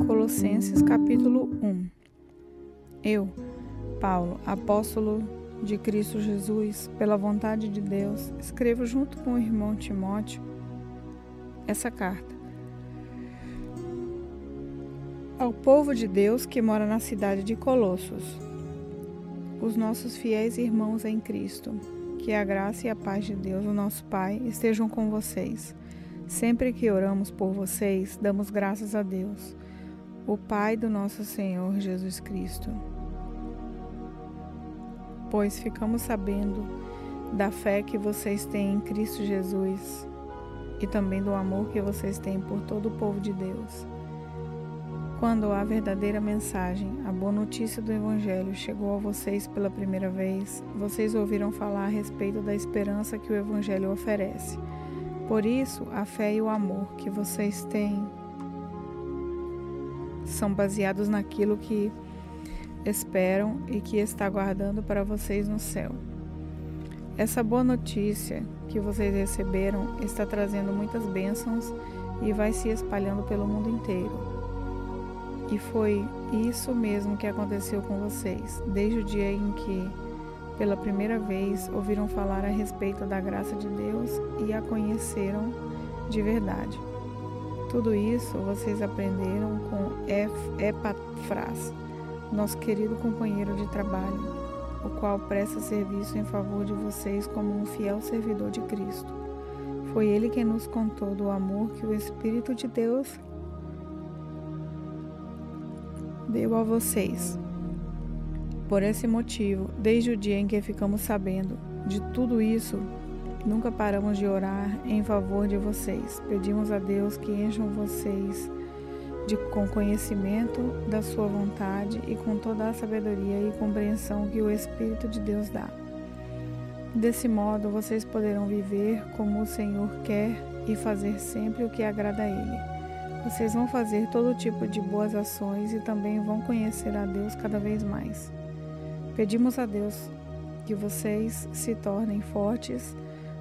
Colossenses capítulo 1. Eu, Paulo, apóstolo de Cristo Jesus, pela vontade de Deus, escrevo junto com o irmão Timóteo essa carta. Ao povo de Deus que mora na cidade de Colossos, os nossos fiéis irmãos em Cristo, que a graça e a paz de Deus, o nosso Pai, estejam com vocês. Sempre que oramos por vocês, damos graças a Deus, o Pai do nosso Senhor Jesus Cristo. Pois ficamos sabendo da fé que vocês têm em Cristo Jesus e também do amor que vocês têm por todo o povo de Deus. Quando a verdadeira mensagem, a boa notícia do Evangelho, chegou a vocês pela primeira vez, vocês ouviram falar a respeito da esperança que o Evangelho oferece. Por isso, a fé e o amor que vocês têm são baseados naquilo que esperam e que está guardando para vocês no céu. Essa boa notícia que vocês receberam está trazendo muitas bênçãos e vai se espalhando pelo mundo inteiro. E foi isso mesmo que aconteceu com vocês, desde o dia em que, pela primeira vez, ouviram falar a respeito da graça de Deus e a conheceram de verdade. Tudo isso vocês aprenderam com Epafras, nosso querido companheiro de trabalho, o qual presta serviço em favor de vocês como um fiel servidor de Cristo. Foi ele quem nos contou do amor que o Espírito de Deus deu a vocês. Por esse motivo, desde o dia em que ficamos sabendo de tudo isso, nunca paramos de orar em favor de vocês. Pedimos a Deus que encham vocês com conhecimento da sua vontade e com toda a sabedoria e compreensão que o Espírito de Deus dá. Desse modo, vocês poderão viver como o Senhor quer e fazer sempre o que agrada a Ele. Vocês vão fazer todo tipo de boas ações e também vão conhecer a Deus cada vez mais. Pedimos a Deus que vocês se tornem fortes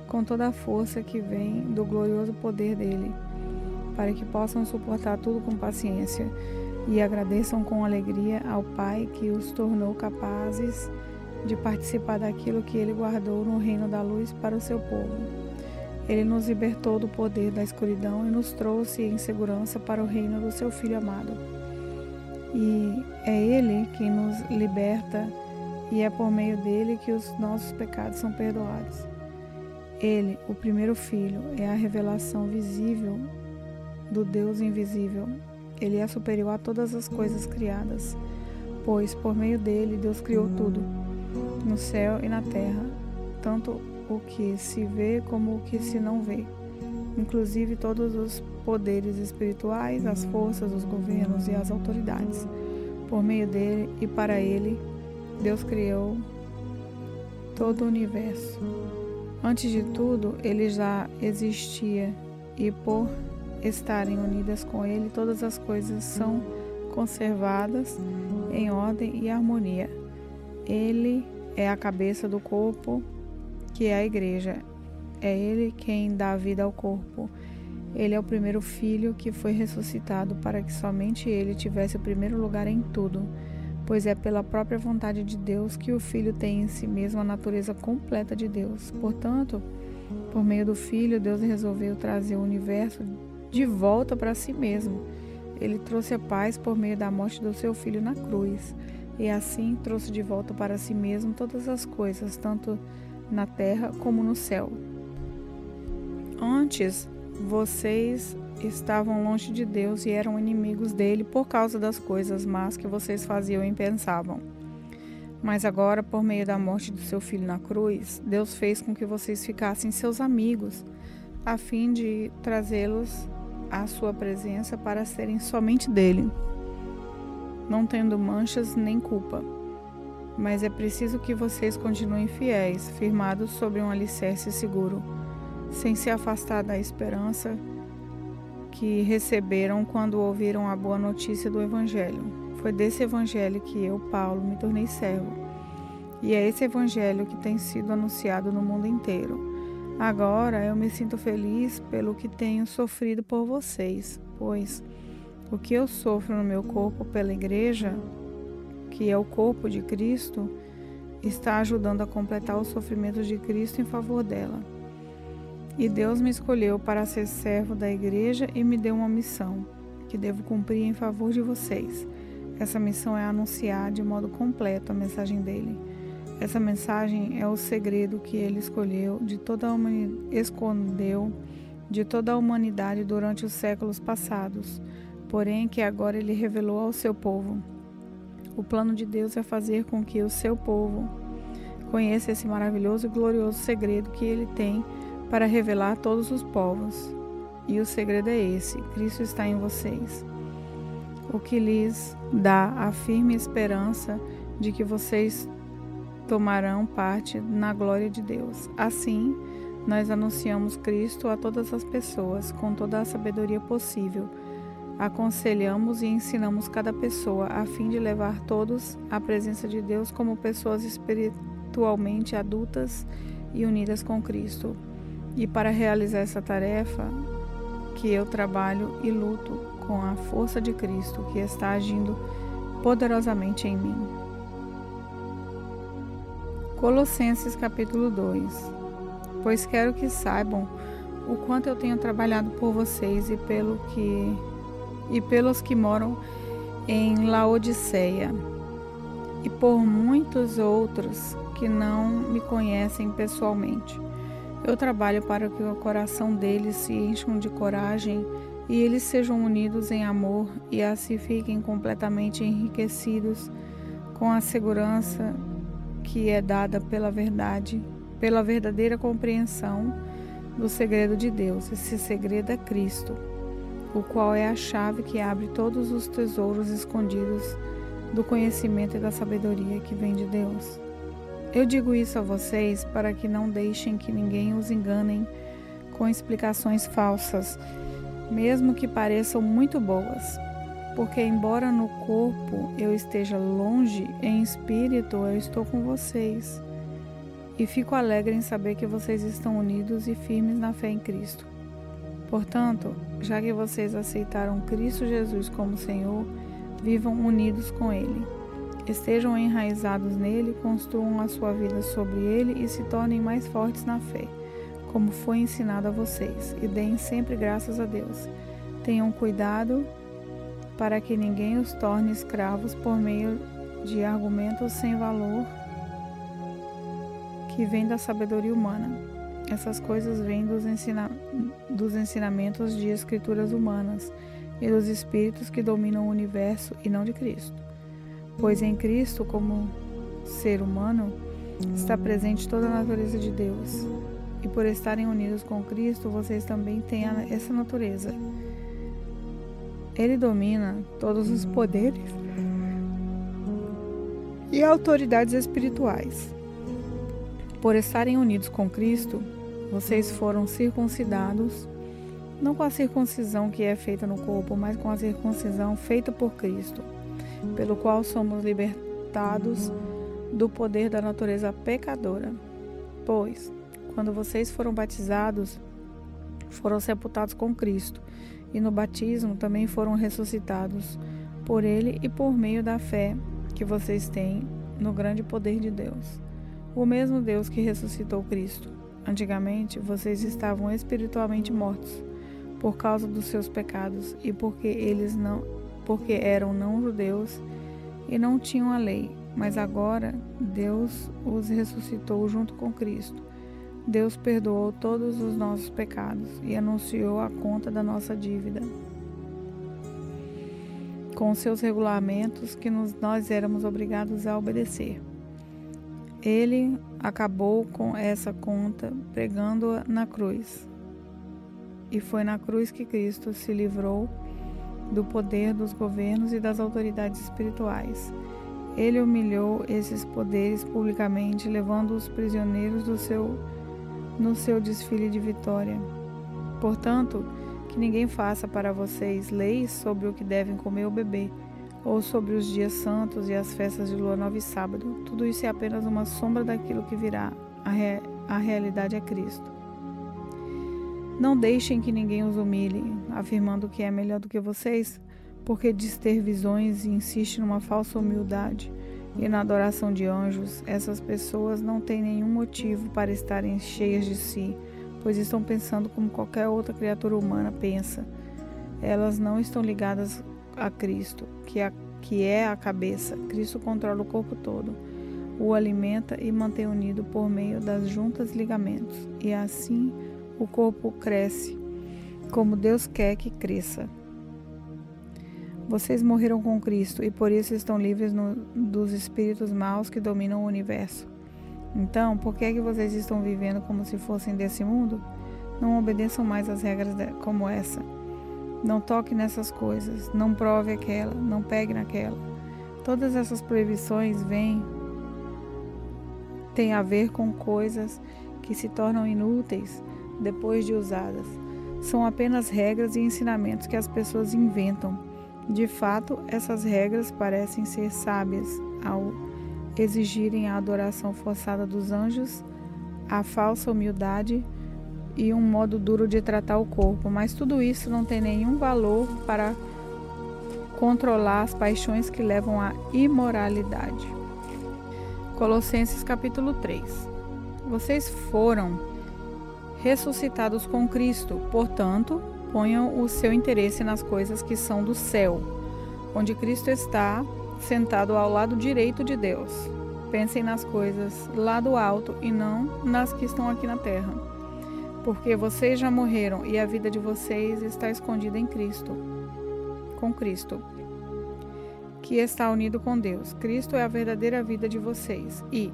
com toda a força que vem do glorioso poder dele, para que possam suportar tudo com paciência e agradeçam com alegria ao Pai que os tornou capazes de participar daquilo que ele guardou no reino da luz para o seu povo. Ele nos libertou do poder da escuridão e nos trouxe em segurança para o reino do seu Filho amado. E é ele quem nos liberta e é por meio dele que os nossos pecados são perdoados. Ele, o primeiro Filho, é a revelação visível do Deus invisível. Ele é superior a todas as coisas criadas, pois por meio dele Deus criou tudo, no céu e na terra, tanto o que se vê como o que se não vê, inclusive todos os poderes espirituais, as forças, os governos e as autoridades. Por meio dele e para ele, Deus criou todo o universo. Antes de tudo, ele já existia e por estarem unidas com ele, todas as coisas são conservadas em ordem e harmonia. Ele é a cabeça do corpo, que é a igreja. É ele quem dá vida ao corpo. Ele é o primeiro filho que foi ressuscitado para que somente ele tivesse o primeiro lugar em tudo, pois é pela própria vontade de Deus que o Filho tem em si mesmo a natureza completa de Deus. Portanto, por meio do Filho, Deus resolveu trazer o universo de volta para si mesmo. Ele trouxe a paz por meio da morte do seu Filho na cruz, e assim trouxe de volta para si mesmo todas as coisas, tanto na terra como no céu. Antes, vocês estavam longe de Deus e eram inimigos dele por causa das coisas más que vocês faziam e pensavam. Mas agora, por meio da morte do seu Filho na cruz, Deus fez com que vocês ficassem seus amigos, a fim de trazê-los à sua presença para serem somente dele, não tendo manchas nem culpa. Mas é preciso que vocês continuem fiéis, firmados sobre um alicerce seguro, sem se afastar da esperança que receberam quando ouviram a boa notícia do Evangelho. Foi desse Evangelho que eu, Paulo, me tornei servo. E é esse Evangelho que tem sido anunciado no mundo inteiro. Agora eu me sinto feliz pelo que tenho sofrido por vocês, pois O que eu sofro no meu corpo pela igreja, que é o corpo de Cristo, está ajudando a completar os sofrimentos de Cristo em favor dela. E Deus me escolheu para ser servo da igreja e me deu uma missão, que devo cumprir em favor de vocês. Essa missão é anunciar de modo completo a mensagem dele. Essa mensagem é o segredo que ele escolheu escondeu de toda a humanidade durante os séculos passados, porém que agora ele revelou ao seu povo. O plano de Deus é fazer com que o seu povo conheça esse maravilhoso e glorioso segredo que ele tem para revelar a todos os povos. E o segredo é esse: Cristo está em vocês, o que lhes dá a firme esperança de que vocês tomarão parte na glória de Deus. Assim, nós anunciamos Cristo a todas as pessoas com toda a sabedoria possível. Aconselhamos e ensinamos cada pessoa a fim de levar todos à presença de Deus como pessoas espiritualmente adultas e unidas com Cristo. E para realizar essa tarefa, que eu trabalho e luto com a força de Cristo que está agindo poderosamente em mim. Colossenses capítulo 2. Pois quero que saibam o quanto eu tenho trabalhado por vocês e pelos que moram em Laodiceia, e por muitos outros que não me conhecem pessoalmente. Eu trabalho para que o coração deles se encham de coragem e eles sejam unidos em amor e assim fiquem completamente enriquecidos com a segurança que é dada pela verdade, pela verdadeira compreensão do segredo de Deus. Esse segredo é Cristo, o qual é a chave que abre todos os tesouros escondidos do conhecimento e da sabedoria que vem de Deus. Eu digo isso a vocês para que não deixem que ninguém os engane com explicações falsas, mesmo que pareçam muito boas. Porque embora no corpo eu esteja longe, em espírito eu estou com vocês. E fico alegre em saber que vocês estão unidos e firmes na fé em Cristo. Portanto, já que vocês aceitaram Cristo Jesus como Senhor, vivam unidos com Ele. Estejam enraizados nele, construam a sua vida sobre ele e se tornem mais fortes na fé, como foi ensinado a vocês, e deem sempre graças a Deus. Tenham cuidado para que ninguém os torne escravos por meio de argumentos sem valor que vêm da sabedoria humana. Essas coisas vêm dos ensinamentos de escrituras humanas e dos espíritos que dominam o universo e não de Cristo. Pois em Cristo, como ser humano, está presente toda a natureza de Deus. E por estarem unidos com Cristo, vocês também têm essa natureza. Ele domina todos os poderes e autoridades espirituais. Por estarem unidos com Cristo, vocês foram circuncidados, não com a circuncisão que é feita no corpo, mas com a circuncisão feita por Cristo, pelo qual somos libertados do poder da natureza pecadora. Pois, quando vocês foram batizados, foram sepultados com Cristo, e no batismo também foram ressuscitados por Ele e por meio da fé que vocês têm no grande poder de Deus. O mesmo Deus que ressuscitou Cristo. Antigamente, vocês estavam espiritualmente mortos por causa dos seus pecados e porque eram não-judeus e não tinham a lei, mas agora Deus os ressuscitou junto com Cristo. Deus perdoou todos os nossos pecados e anunciou a conta da nossa dívida com seus regulamentos que nós éramos obrigados a obedecer. Ele acabou com essa conta pregando-a na cruz. E foi na cruz que Cristo se livrou do poder dos governos e das autoridades espirituais. Ele humilhou esses poderes publicamente, levando-os prisioneiros no seu desfile de vitória. Portanto, que ninguém faça para vocês leis sobre o que devem comer ou beber, ou sobre os dias santos e as festas de lua nova e sábado. Tudo isso é apenas uma sombra daquilo que virá. A realidade é Cristo. Não deixem que ninguém os humilhe, afirmando que é melhor do que vocês, porque diz ter visões e insiste numa falsa humildade e na adoração de anjos, essas pessoas não têm nenhum motivo para estarem cheias de si, pois estão pensando como qualquer outra criatura humana pensa. Elas não estão ligadas a Cristo, que é a cabeça. Cristo controla o corpo todo, o alimenta e mantém unido por meio das juntas ligamentos, e assim o corpo cresce, como Deus quer que cresça. Vocês morreram com Cristo e por isso estão livres dos espíritos maus que dominam o universo. Então, por que é que vocês estão vivendo como se fossem desse mundo? Não obedeçam mais às regras como essa. Não toque nessas coisas, não prove aquela, não pegue naquela. Todas essas proibições têm a ver com coisas que se tornam inúteis depois de usadas. São apenas regras e ensinamentos que as pessoas inventam. De fato, essas regras parecem ser sábias ao exigirem a adoração forçada dos anjos, a falsa humildade e um modo duro de tratar o corpo, mas tudo isso não tem nenhum valor para controlar as paixões que levam à imoralidade. Colossenses capítulo 3. Vocês foram ressuscitados com Cristo, portanto, ponham o seu interesse nas coisas que são do céu, onde Cristo está sentado ao lado direito de Deus. Pensem nas coisas lá do alto e não nas que estão aqui na terra, porque vocês já morreram e a vida de vocês está escondida em Cristo, com Cristo, que está unido com Deus. Cristo é a verdadeira vida de vocês e,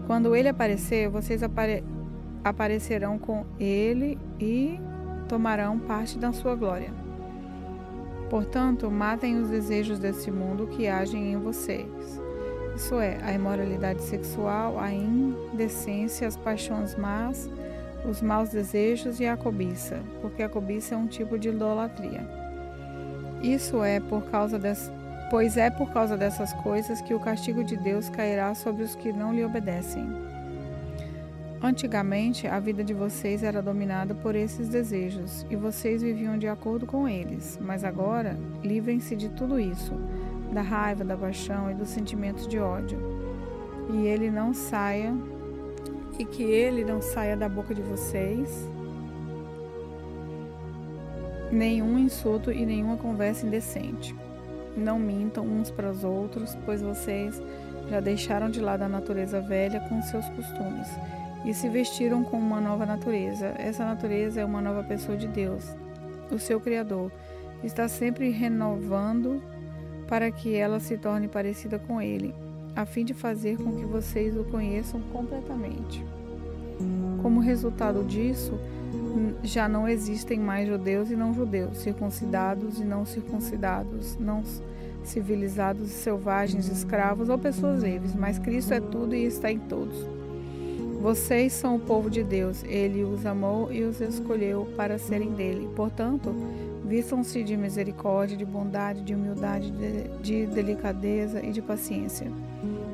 quando Ele aparecer, vocês aparecerão com Ele e tomarão parte da sua glória. Portanto, matem os desejos desse mundo que agem em vocês. Isso é, a imoralidade sexual, a indecência, as paixões más, os maus desejos e a cobiça, porque a cobiça é um tipo de idolatria. Pois é por causa dessas coisas que o castigo de Deus cairá sobre os que não lhe obedecem. Antigamente, a vida de vocês era dominada por esses desejos e vocês viviam de acordo com eles, mas agora, livrem-se de tudo isso, da raiva, da paixão e dos sentimentos de ódio, que ele não saia da boca de vocês nenhum insulto e nenhuma conversa indecente. Não mintam uns para os outros, pois vocês já deixaram de lado a natureza velha com seus costumes e se vestiram com uma nova natureza. Essa natureza é uma nova pessoa de Deus, o seu Criador. Está sempre renovando para que ela se torne parecida com Ele, a fim de fazer com que vocês o conheçam completamente. Como resultado disso, já não existem mais judeus e não judeus, circuncidados e não circuncidados, não civilizados e selvagens, escravos ou pessoas livres, mas Cristo é tudo e está em todos. Vocês são o povo de Deus, Ele os amou e os escolheu para serem dele. Portanto, vistam-se de misericórdia, de bondade, de humildade, de delicadeza e de paciência.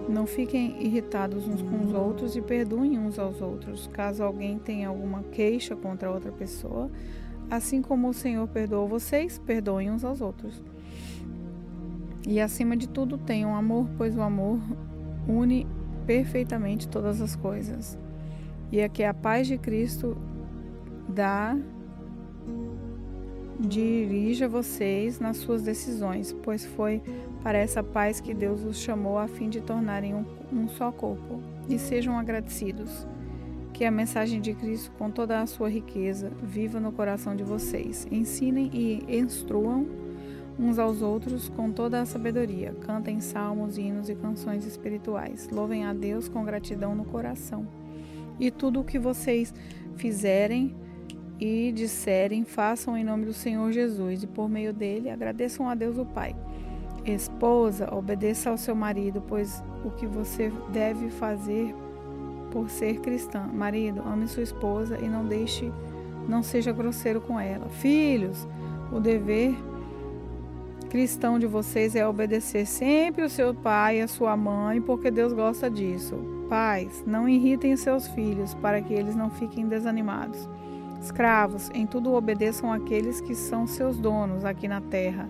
Não fiquem irritados uns com os outros e perdoem uns aos outros, caso alguém tenha alguma queixa contra outra pessoa. Assim como o Senhor perdoou vocês, perdoem uns aos outros. E acima de tudo tenham amor, pois o amor une perfeitamente todas as coisas. E é que a paz de Cristo dirija vocês nas suas decisões, pois foi para essa paz que Deus os chamou a fim de tornarem um só corpo. E sejam agradecidos. Que a mensagem de Cristo, com toda a sua riqueza, viva no coração de vocês. Ensinem e instruam uns aos outros com toda a sabedoria. Cantem salmos, hinos e canções espirituais. Louvem a Deus com gratidão no coração. E tudo o que vocês fizerem e disserem, façam em nome do Senhor Jesus, e por meio dele agradeçam a Deus o Pai. Esposa, obedeça ao seu marido, pois o que você deve fazer por ser cristã. Marido, ame sua esposa e não seja grosseiro com ela. Filhos, o dever cristão de vocês é obedecer sempre o seu pai e a sua mãe, porque Deus gosta disso. Pais, não irritem seus filhos, para que eles não fiquem desanimados. Escravos, em tudo obedeçam àqueles que são seus donos aqui na terra,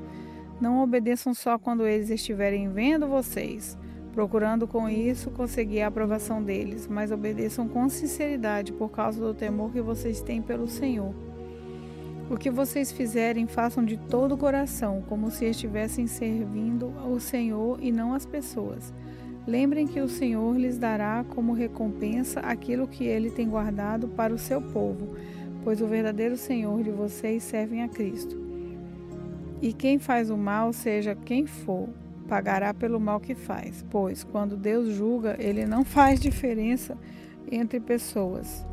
Não obedeçam só quando eles estiverem vendo vocês, procurando com isso conseguir a aprovação deles, mas obedeçam com sinceridade por causa do temor que vocês têm pelo Senhor. O que vocês fizerem, façam de todo o coração, como se estivessem servindo ao Senhor e não as pessoas. Lembrem que o Senhor lhes dará como recompensa aquilo que Ele tem guardado para o seu povo, pois o verdadeiro Senhor de vocês serve a Cristo. E quem faz o mal, seja quem for, pagará pelo mal que faz, pois quando Deus julga, Ele não faz diferença entre pessoas.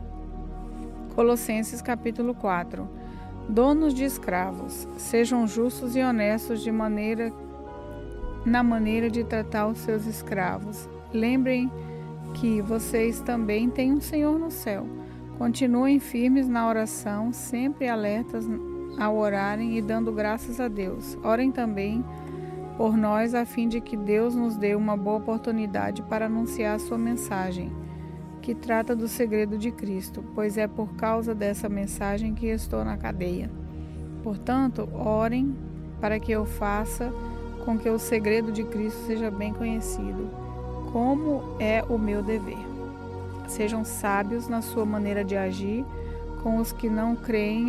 Colossenses capítulo 4. Donos de escravos, sejam justos e honestos na maneira de tratar os seus escravos. Lembrem que vocês também têm um Senhor no céu. Continuem firmes na oração, sempre alertas ao orarem e dando graças a Deus. Orem também por nós, a fim de que Deus nos dê uma boa oportunidade para anunciar a sua mensagem, que trata do segredo de Cristo, pois é por causa dessa mensagem que estou na cadeia. Portanto, orem para que eu faça com que o segredo de Cristo seja bem conhecido, como é o meu dever. Sejam sábios na sua maneira de agir com os que não creem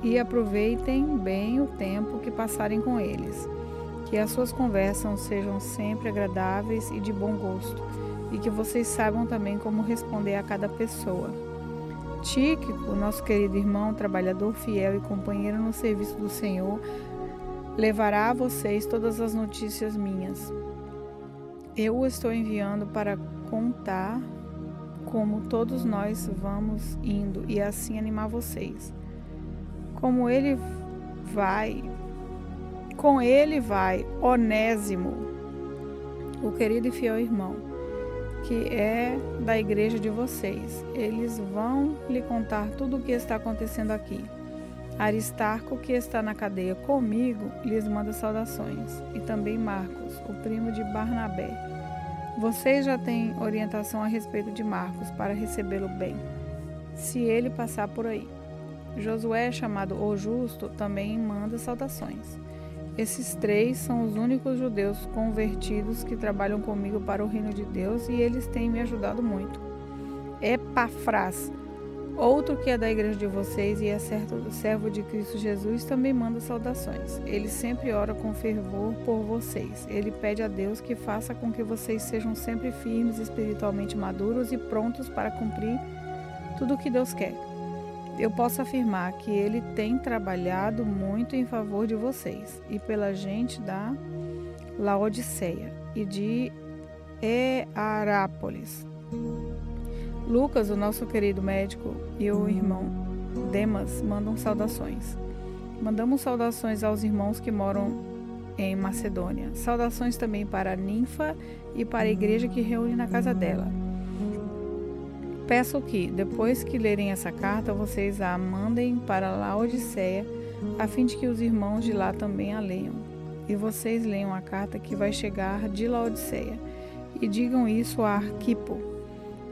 e aproveitem bem o tempo que passarem com eles. Que as suas conversas sejam sempre agradáveis e de bom gosto, e que vocês saibam também como responder a cada pessoa. Tíquico, nosso querido irmão, trabalhador fiel e companheiro no serviço do Senhor, levará a vocês todas as notícias minhas. Eu o estou enviando para contar como todos nós vamos indo e assim animar vocês. Com ele vai Onésimo, o querido e fiel irmão, que é da igreja de vocês. Eles vão lhe contar tudo o que está acontecendo aqui. Aristarco, que está na cadeia comigo, lhes manda saudações, e também Marcos, o primo de Barnabé. Vocês já têm orientação a respeito de Marcos para recebê-lo bem, se ele passar por aí. Josué, chamado o Justo, também manda saudações. Esses três são os únicos judeus convertidos que trabalham comigo para o reino de Deus, e eles têm me ajudado muito. Epafras, outro que é da igreja de vocês e é servo de Cristo Jesus, também manda saudações. Ele sempre ora com fervor por vocês. Ele pede a Deus que faça com que vocês sejam sempre firmes, espiritualmente maduros e prontos para cumprir tudo o que Deus quer. Eu posso afirmar que ele tem trabalhado muito em favor de vocês e pela gente da Laodiceia e de Herápolis. Lucas, o nosso querido médico, e o irmão Demas mandam saudações. Mandamos saudações aos irmãos que moram em Macedônia. Saudações também para a Ninfa e para a igreja que reúne na casa dela. Peço que, depois que lerem essa carta, vocês a mandem para Laodiceia, a fim de que os irmãos de lá também a leiam. E vocês leiam a carta que vai chegar de Laodiceia, e digam isso a Arquipo.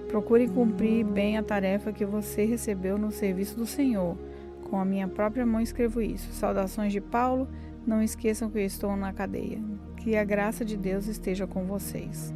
Procure cumprir bem a tarefa que você recebeu no serviço do Senhor. Com a minha própria mão escrevo isso. Saudações de Paulo. Não esqueçam que eu estou na cadeia. Que a graça de Deus esteja com vocês.